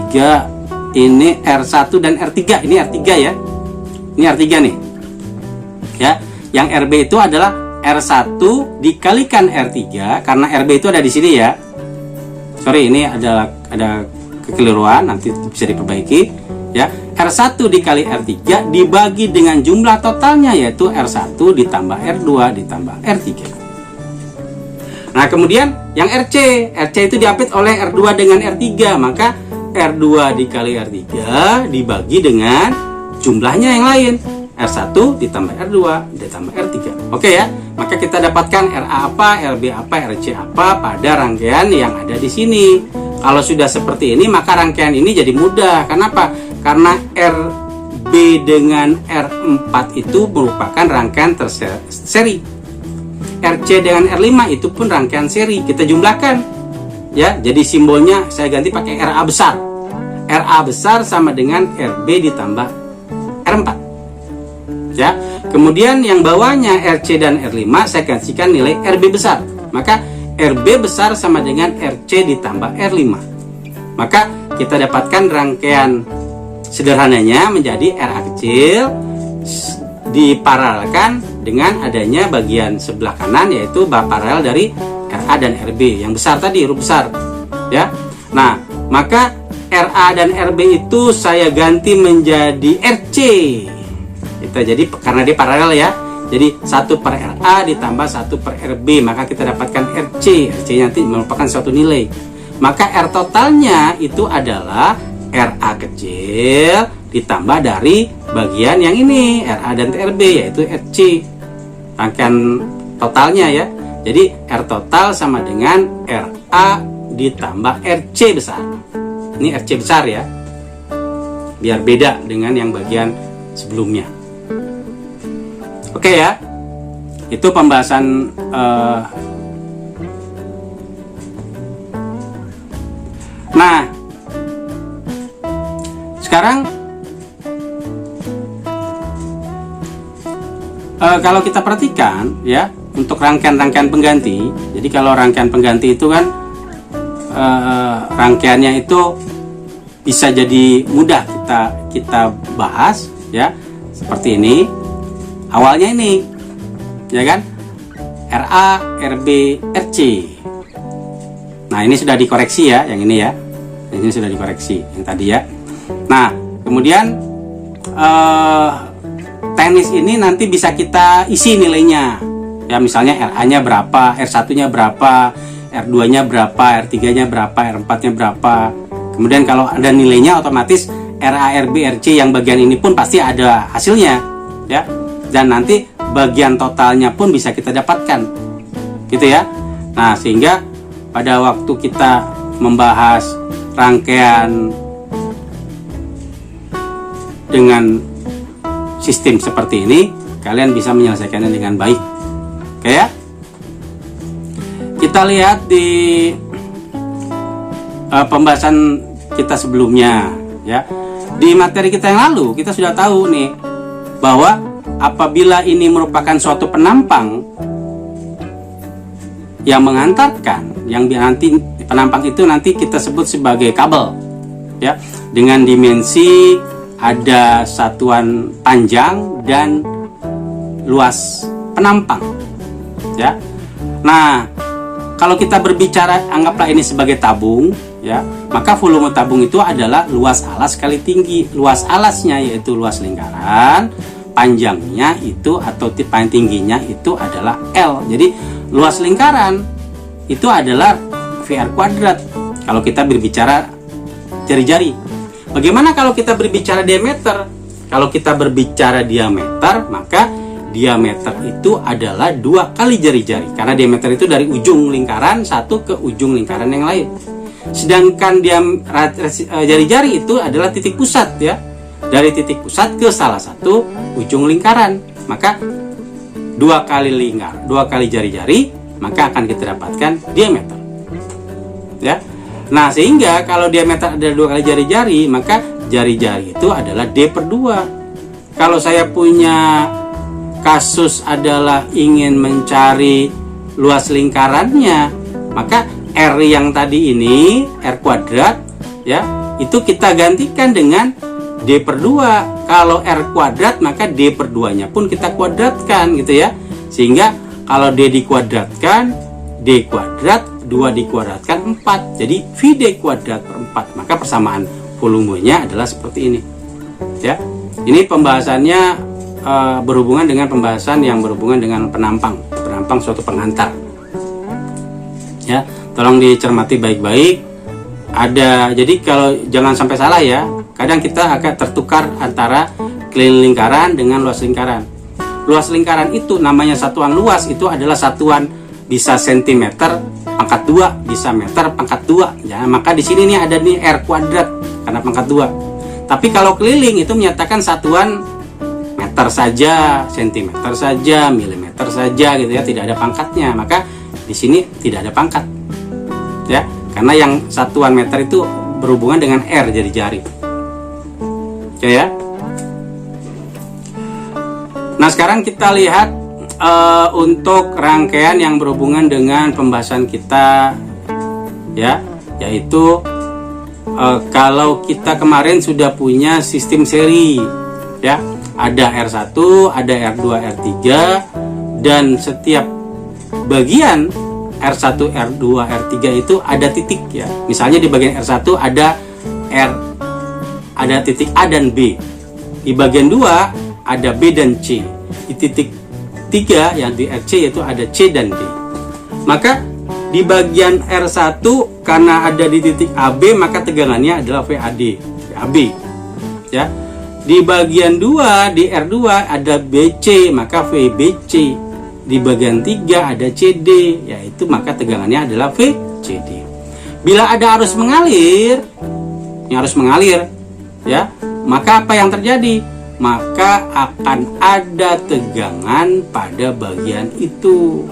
ini R1 dan R3, ini R3 ya, ini R3 nih, ya. Yang RB itu adalah R1 dikalikan R3, karena RB itu ada di sini ya. Sorry, ini ada kekeliruan, nanti bisa diperbaiki, ya. R1 dikali R3 dibagi dengan jumlah totalnya, yaitu R1 ditambah R2 ditambah R3. Nah, kemudian yang RC itu diapit oleh R2 dengan R3, maka R2 dikali R3 dibagi dengan jumlahnya yang lain, R1 ditambah R2 ditambah R3. Oke ya, maka kita dapatkan RA apa, RB apa, RC apa pada rangkaian yang ada di sini. Kalau sudah seperti ini, maka rangkaian ini jadi mudah. Kenapa? Karena RB dengan R4 itu merupakan rangkaian terseri. RC dengan R5 itu pun rangkaian seri. Kita jumlahkan, ya. Jadi simbolnya saya ganti pakai RA besar. RA besar sama dengan RB ditambah R4, ya. Kemudian yang bawahnya RC dan R5 saya gantikan nilai RB besar. Maka RB besar sama dengan RC ditambah R5. Maka kita dapatkan rangkaian sederhananya menjadi RA kecil diparalelkan dengan adanya bagian sebelah kanan, yaitu paralel dari RA dan RB yang besar tadi, huruf besar, ya. Nah, maka RA dan RB itu saya ganti menjadi RC. Kita jadi karena dia paralel ya. Jadi 1 per RA ditambah 1 per RB, maka kita dapatkan RC. RC nanti merupakan suatu nilai. Maka R totalnya itu adalah RA kecil ditambah dari bagian yang ini, RA dan RB, yaitu RC. Rangkaian totalnya ya. Jadi R total sama dengan RA ditambah RC besar. Ini RC besar ya, biar beda dengan yang bagian sebelumnya. Oke ya, itu pembahasan nah, sekarang kalau kita perhatikan ya, untuk rangkaian-rangkaian pengganti. Jadi kalau rangkaian pengganti itu kan rangkaiannya itu bisa jadi mudah kita bahas ya, seperti ini. Awalnya ini, ya kan, RA, RB, RC. Nah, ini sudah dikoreksi ya, yang ini ya. Ini sudah dikoreksi, yang tadi ya. Nah, kemudian teknis ini nanti bisa kita isi nilainya. Ya, misalnya RA-nya berapa, R1-nya berapa, R2-nya berapa, R3-nya berapa, R4-nya berapa. Kemudian kalau ada nilainya, otomatis RA, RB, RC yang bagian ini pun pasti ada hasilnya, ya. Dan nanti bagian totalnya pun bisa kita dapatkan, gitu ya. Nah, sehingga pada waktu kita membahas rangkaian dengan sistem seperti ini, kalian bisa menyelesaikannya dengan baik. Oke ya. Kita lihat di pembahasan kita sebelumnya ya. Di materi kita yang lalu kita sudah tahu nih bahwa apabila ini merupakan suatu penampang yang mengantarkan, yang nanti penampang itu nanti kita sebut sebagai kabel, ya, dengan dimensi ada satuan panjang dan luas penampang, ya. Nah, kalau kita berbicara anggaplah ini sebagai tabung, ya, maka volume tabung itu adalah luas alas kali tinggi. Luas alasnya yaitu luas lingkaran, panjangnya itu atau paling tingginya itu adalah L. Jadi luas lingkaran itu adalah VR kuadrat kalau kita berbicara jari-jari. Bagaimana kalau kita berbicara diameter? Kalau kita berbicara diameter, maka diameter itu adalah 2 kali jari-jari, karena diameter itu dari ujung lingkaran satu ke ujung lingkaran yang lain. Sedangkan jari-jari itu adalah titik pusat, ya, dari titik pusat ke salah satu ujung lingkaran. Maka 2 kali jari-jari, maka akan kita dapatkan diameter, ya. Nah, sehingga kalau diameter ada 2 kali jari-jari, maka jari-jari itu adalah D/2. Kalau saya punya kasus adalah ingin mencari luas lingkarannya, maka R yang tadi ini, R kuadrat, ya, itu kita gantikan dengan D/2. Kalau R kuadrat, maka D/2 nya pun kita kuadratkan, gitu ya. Sehingga kalau D dikuadratkan, D kuadrat, 2 dikuadratkan 4. Jadi VD kuadrat per 4. Maka persamaan volumenya adalah seperti ini, ya. Ini pembahasannya berhubungan dengan pembahasan yang berhubungan dengan penampang suatu pengantar, ya. Tolong dicermati baik-baik. Jadi kalau jangan sampai salah, ya. Kadang kita akan tertukar antara keliling lingkaran dengan luas lingkaran. Luas lingkaran itu namanya satuan luas, itu adalah satuan bisa sentimeter pangkat 2, bisa meter pangkat 2, ya. Maka di sini nih ada nih R kuadrat karena pangkat 2. Tapi kalau keliling itu menyatakan satuan meter saja, sentimeter saja, milimeter saja, gitu ya, tidak ada pangkatnya. Maka di sini tidak ada pangkat, ya, karena yang satuan meter itu berhubungan dengan R jadi jari, oke, ya. Nah, sekarang kita lihat untuk rangkaian yang berhubungan dengan pembahasan kita, ya, yaitu kalau kita kemarin sudah punya sistem seri, ya, ada R1, ada R2, R3, dan setiap bagian R1, R2, R3 itu ada titik, ya. Misalnya di bagian R1 ada titik A dan B. Di bagian 2 ada B dan C. Di titik 3 yang di RC yaitu ada C dan D. Maka di bagian R1 karena ada di titik AB, maka tegangannya adalah VAD, ya. Di bagian 2 di R2 ada BC, maka VBC. Di bagian 3 ada CD, yaitu maka tegangannya adalah VCD. Bila ada arus mengalir, ya, maka apa yang terjadi? Maka akan ada tegangan pada bagian itu,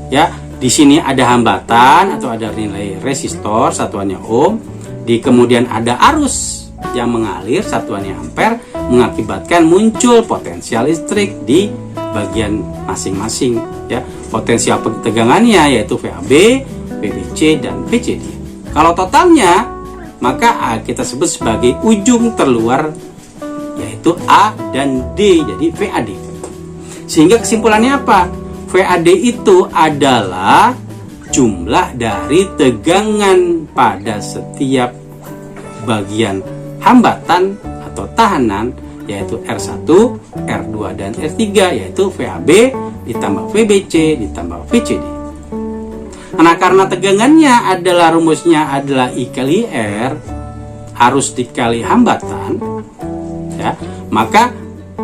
ya. Di sini ada hambatan atau ada nilai resistor, satuannya ohm. Kemudian ada arus yang mengalir, satuannya ampere, mengakibatkan muncul potensial listrik di bagian masing-masing, ya. Potensial tegangannya yaitu VAB, VBC, dan VCD. Kalau totalnya, maka kita sebut sebagai ujung terluar, yaitu A dan D, jadi VAD. Sehingga kesimpulannya apa? VAD itu adalah jumlah dari tegangan pada setiap bagian hambatan atau tahanan, yaitu R1, R2, dan R3, yaitu VAB ditambah VBC ditambah VCD. Nah, karena tegangannya adalah rumusnya adalah I kali R, arus dikali hambatan, ya, maka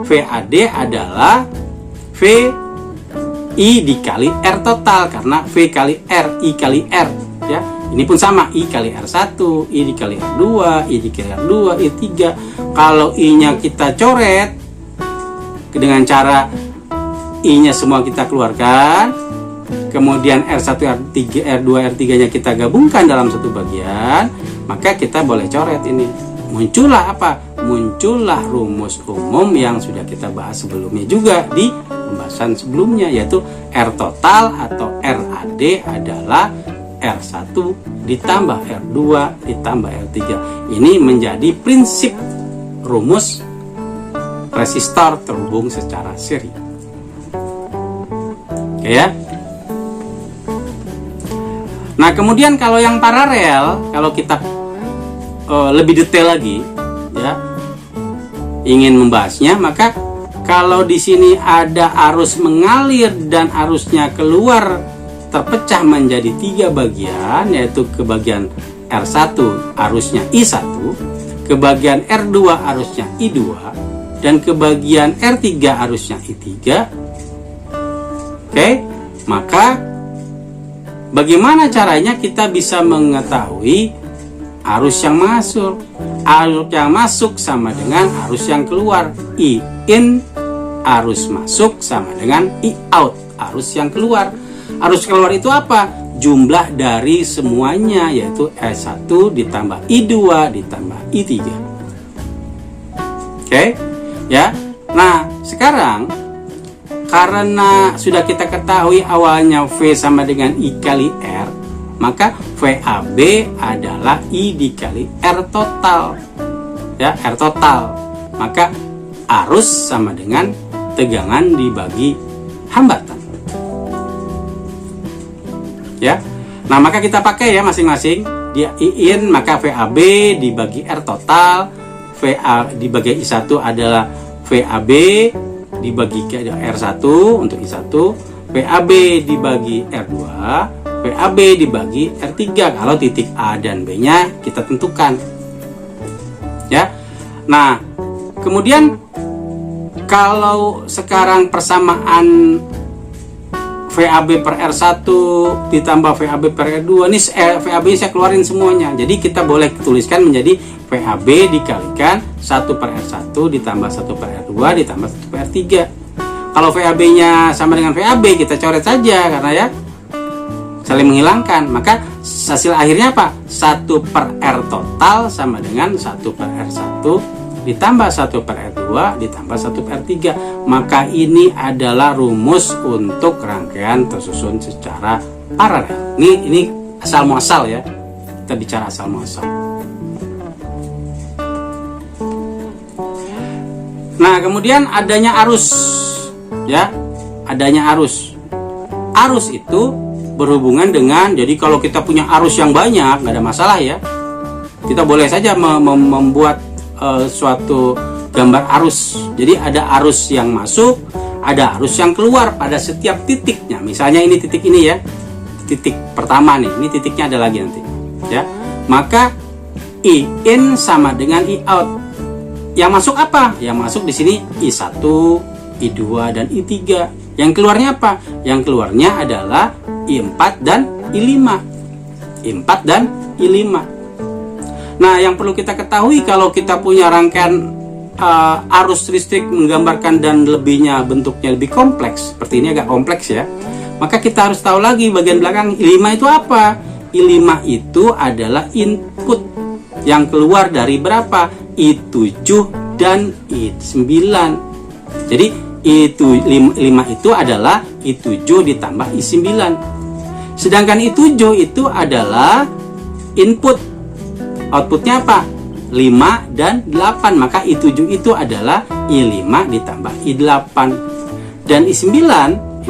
VAD adalah V I dikali R total, karena V kali R, I kali R, ya. Ini pun sama, I kali R1, I dikali R2, I dikali R2, I3. Kalau I-nya kita coret dengan cara I-nya semua kita keluarkan, kemudian R1, R2, R3-nya kita gabungkan dalam satu bagian, maka kita boleh coret ini. muncullah apa? Muncullah rumus umum yang sudah kita bahas sebelumnya juga di pembahasan sebelumnya, yaitu R total atau RAD adalah R1 ditambah R2 ditambah R3. Ini menjadi prinsip rumus resistor terhubung secara seri. Oke ya. Nah, kemudian kalau yang paralel, kalau kita lebih detail lagi ya, ingin membahasnya, maka kalau di sini ada arus mengalir dan arusnya keluar terpecah menjadi 3 bagian, yaitu ke bagian R1 arusnya I1, ke bagian R2 arusnya I2, dan ke bagian R3 arusnya I3. Oke, maka bagaimana caranya kita bisa mengetahui arus yang masuk? Arus yang masuk sama dengan arus yang keluar. I in arus masuk sama dengan I out arus yang keluar. Arus keluar itu apa? Jumlah dari semuanya, yaitu I1 ditambah I2 ditambah I3. Oke, ya. Nah, sekarang karena sudah kita ketahui awalnya V sama dengan I kali R, maka VAB adalah I dikali R total. Ya, R total. Maka arus sama dengan tegangan dibagi hambatan. Ya. Nah, maka kita pakai ya masing-masing. Dia I in, maka VAB dibagi R total, VA dibagi I1 adalah VAB dibagi R1 untuk I1, VAB dibagi R2, VAB dibagi R3 kalau titik A dan B-nya kita tentukan. Ya. Nah, kemudian kalau sekarang persamaan VAB per R1 ditambah VAB per R2, ini VAB saya keluarin semuanya. Jadi kita boleh tuliskan menjadi VAB dikalikan 1 per R1 ditambah 1 per R2 ditambah 1 per R3. Kalau VAB-nya sama dengan VAB, kita coret saja karena ya saling menghilangkan. Maka hasil akhirnya apa? 1 per R total sama dengan 1 per R1 ditambah 1 per R2 ditambah 1 per R3. Maka ini adalah rumus untuk rangkaian tersusun secara paralel. Ini asal muasal ya. Kita bicara asal muasal. Nah, kemudian adanya arus ya. Adanya arus. Arus itu berhubungan dengan, jadi kalau kita punya arus yang banyak, nggak ada masalah ya. Kita boleh saja membuat suatu gambar arus. Jadi ada arus yang masuk, ada arus yang keluar pada setiap titiknya. Misalnya ini titik ini ya, titik pertama nih, ini titiknya ada lagi nanti ya. Maka I in sama dengan I out. Yang masuk apa? Yang masuk di sini I1, I2 dan I3. Yang keluarnya apa? Yang keluarnya adalah I4 dan I5. I4 dan I5. Nah, yang perlu kita ketahui kalau kita punya rangkaian arus listrik menggambarkan dan lebihnya bentuknya lebih kompleks, seperti ini agak kompleks ya, maka kita harus tahu lagi bagian belakang I5 itu apa. I5 itu adalah input yang keluar dari berapa? I7 dan I9. Jadi I5 itu adalah I7 ditambah I9. Sedangkan I7 itu adalah input. Outputnya apa? 5 dan 8. Maka I7 itu adalah I5 ditambah I8. Dan I9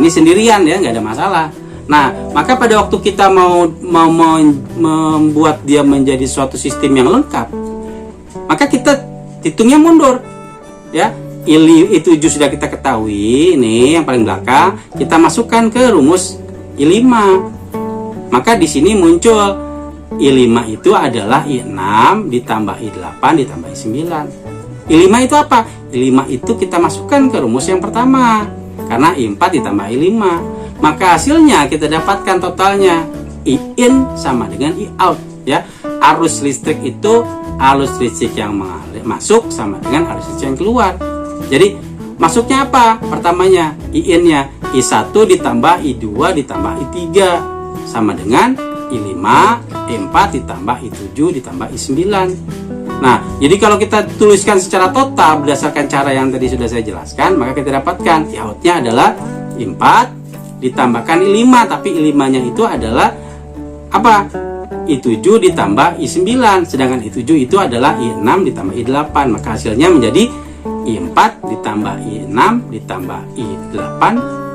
ini sendirian ya, nggak ada masalah. Nah, maka pada waktu kita mau membuat dia menjadi suatu sistem yang lengkap, maka kita hitungnya mundur ya. I7 sudah kita ketahui, ini yang paling belakang, kita masukkan ke rumus I5. Maka di sini muncul I5 itu adalah I6 ditambah I8 ditambah I9. I5 itu apa? I5 itu kita masukkan ke rumus yang pertama, karena I4 ditambah I5. Maka hasilnya kita dapatkan totalnya I in sama dengan I out ya. Arus listrik itu arus listrik yang masuk sama dengan arus listrik yang keluar. Jadi masuknya apa? Pertamanya I in-nya I1 ditambah I2 ditambah I3 sama dengan I5, I4 ditambah I7 ditambah I9. Nah, jadi kalau kita tuliskan secara total berdasarkan cara yang tadi sudah saya jelaskan, maka kita dapatkan I-out-nya adalah I4 ditambahkan I5, tapi I5-nya itu adalah apa? I7 ditambah I9, sedangkan I7 itu adalah I6 ditambah I8, maka hasilnya menjadi I4 ditambah I6 ditambah I8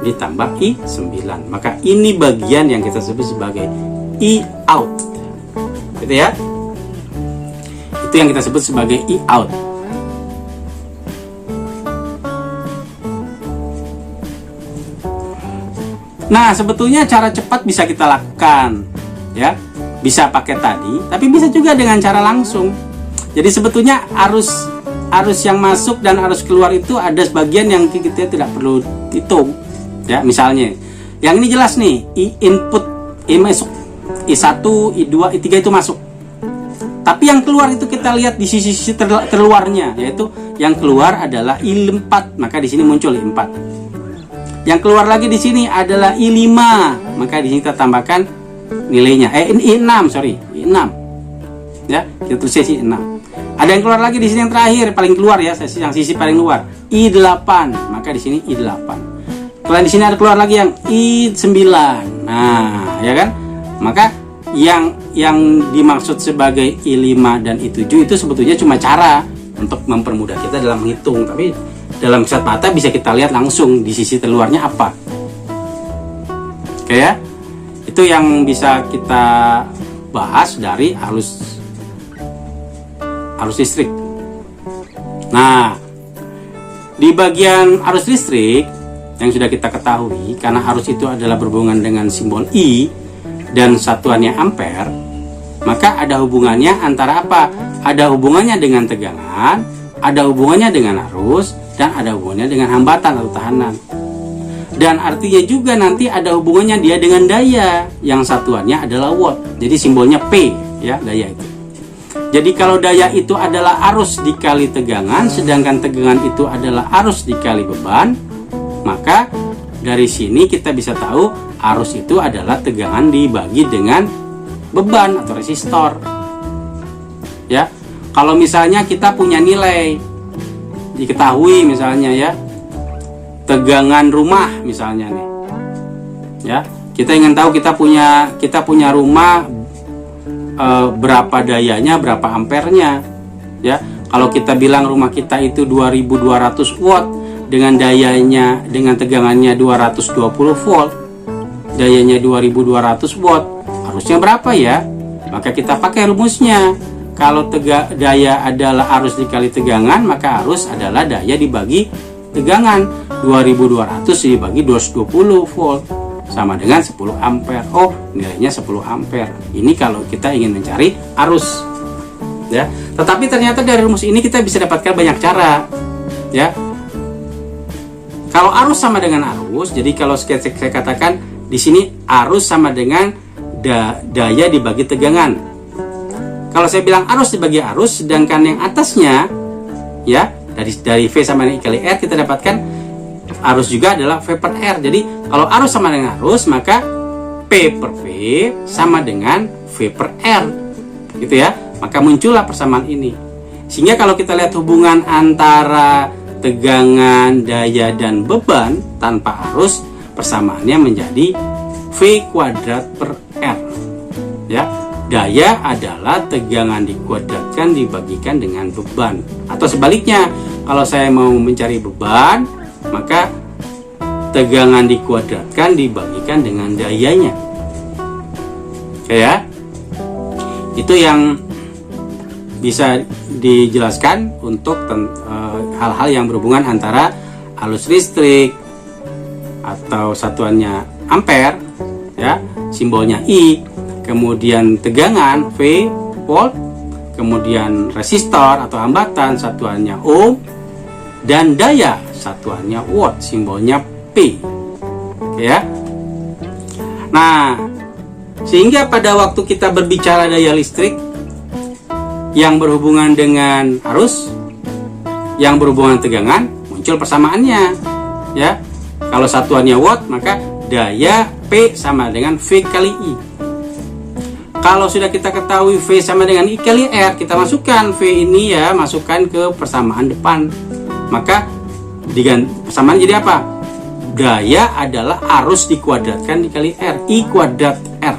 ditambah I9. Maka ini bagian yang kita sebut sebagai I-out. Gitu ya. Itu yang kita sebut sebagai I-out. Nah, sebetulnya cara cepat bisa kita lakukan, ya. Bisa pakai tadi, tapi bisa juga dengan cara langsung. Jadi sebetulnya arus yang masuk dan arus keluar itu ada sebagian yang kita tidak perlu hitung. Ya, misalnya, yang ini jelas nih, I input, I masuk, I1, I2, I3 itu masuk. Tapi yang keluar itu kita lihat di sisi-sisi terluarnya, yaitu yang keluar adalah I4, maka di sini muncul I4. Yang keluar lagi di sini adalah I5, maka di sini kita tambahkan nilainya. I6, sorry, I6. Ya, kita tulis I6. Ada yang keluar lagi di sini yang terakhir, paling keluar ya, yang sisi paling luar, I8, maka di sini I8. Kemudian di sini ada keluar lagi yang I9. Nah, ya kan? Maka yang dimaksud sebagai I5 dan I7 itu sebetulnya cuma cara untuk mempermudah kita dalam menghitung, tapi dalam kasat mata bisa kita lihat langsung di sisi terluarnya apa. Oke ya, itu yang bisa kita bahas dari arus listrik. Nah, di bagian arus listrik yang sudah kita ketahui, karena arus itu adalah berhubungan dengan simbol I dan satuannya ampere, maka ada hubungannya antara apa? Ada hubungannya dengan tegangan, ada hubungannya dengan arus, dan ada hubungannya dengan hambatan atau tahanan. Dan artinya juga nanti ada hubungannya dia dengan daya, yang satuannya adalah watt. Jadi simbolnya P, ya, daya itu. Jadi kalau daya itu adalah arus dikali tegangan, sedangkan tegangan itu adalah arus dikali beban, maka dari sini kita bisa tahu arus itu adalah tegangan dibagi dengan beban atau resistor. Ya, kalau misalnya kita punya nilai, diketahui misalnya ya, tegangan rumah misalnya nih, ya, kita ingin tahu kita punya rumah berapa dayanya, berapa ampernya, ya. Kalau kita bilang rumah kita itu 2200 watt dengan dayanya, dengan tegangannya 220 volt, dayanya 2200 watt, arusnya berapa ya? Maka kita pakai rumusnya. Kalau daya adalah arus dikali tegangan, maka arus adalah daya dibagi tegangan. 2200 dibagi 220 volt sama dengan 10 ampere. Oh, nilainya 10 ampere. Ini kalau kita ingin mencari arus, ya. Tetapi ternyata dari rumus ini kita bisa dapatkan banyak cara, ya. Kalau arus sama dengan arus, jadi kalau saya katakan di sini arus sama dengan daya dibagi tegangan. Kalau saya bilang arus dibagi arus, sedangkan yang atasnya, ya, dari V sama dengan I kali R, kita dapatkan arus juga adalah V per R. Jadi kalau arus sama dengan arus, maka P per V sama dengan V per R, gitu ya. Maka muncullah persamaan ini. Sehingga kalau kita lihat hubungan antara tegangan, daya, dan beban tanpa arus, persamaannya menjadi V kuadrat per R, ya. Daya adalah tegangan dikuadratkan dibagikan dengan beban. Atau sebaliknya, kalau saya mau mencari beban, maka tegangan dikuadratkan dibagikan dengan dayanya. Oke ya. Itu yang bisa dijelaskan untuk hal-hal yang berhubungan antara arus listrik atau satuannya ampere, ya, simbolnya I, kemudian tegangan V, volt, kemudian resistor atau hambatan satuannya ohm, dan daya satuannya watt, simbolnya P. Oke ya. Nah, sehingga pada waktu kita berbicara daya listrik yang berhubungan dengan arus, yang berhubungan tegangan, muncul persamaannya, ya. Kalau satuannya watt, maka daya P sama dengan V kali I. Kalau sudah kita ketahui V sama dengan I kali R, kita masukkan V ini ya, masukkan ke persamaan depan. Maka persamaan jadi apa? Gaya adalah arus dikuadratkan dikali R, I kuadrat R.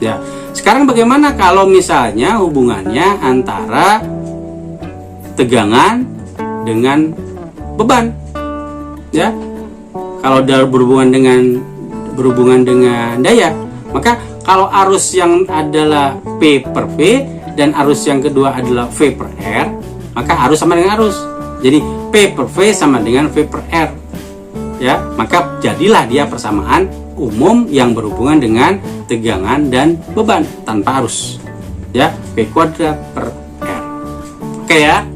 Ya. Sekarang bagaimana kalau misalnya hubungannya antara tegangan dengan beban? Ya. Kalau berhubungan dengan daya, maka kalau arus yang adalah P per V dan arus yang kedua adalah V per R, maka arus sama dengan arus. Jadi P per V sama dengan V per R. Ya, maka jadilah dia persamaan umum yang berhubungan dengan tegangan dan beban tanpa arus. Ya, P kuadrat per R. Oke ya.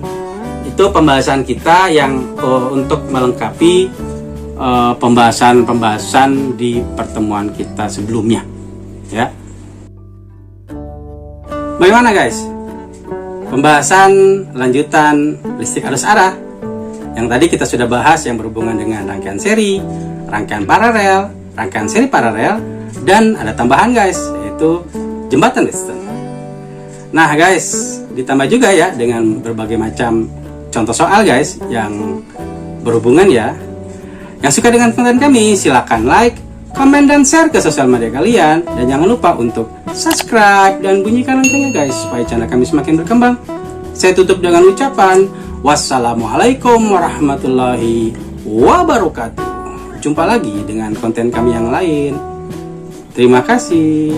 Itu pembahasan kita yang untuk melengkapi pembahasan di pertemuan kita sebelumnya. Ya. Bagaimana guys? Pembahasan lanjutan listrik arus arah. Yang tadi kita sudah bahas yang berhubungan dengan rangkaian seri, rangkaian paralel, rangkaian seri paralel, dan ada tambahan guys, yaitu jembatan Wheatstone. Nah guys, ditambah juga ya dengan berbagai macam contoh soal guys yang berhubungan ya. Yang suka dengan konten kami, silakan like, komen, dan share ke sosial media kalian. Dan jangan lupa untuk subscribe dan bunyikan loncengnya guys, supaya channel kami semakin berkembang. Saya tutup dengan ucapan wassalamualaikum warahmatullahi wabarakatuh. Jumpa lagi dengan konten kami yang lain. Terima kasih.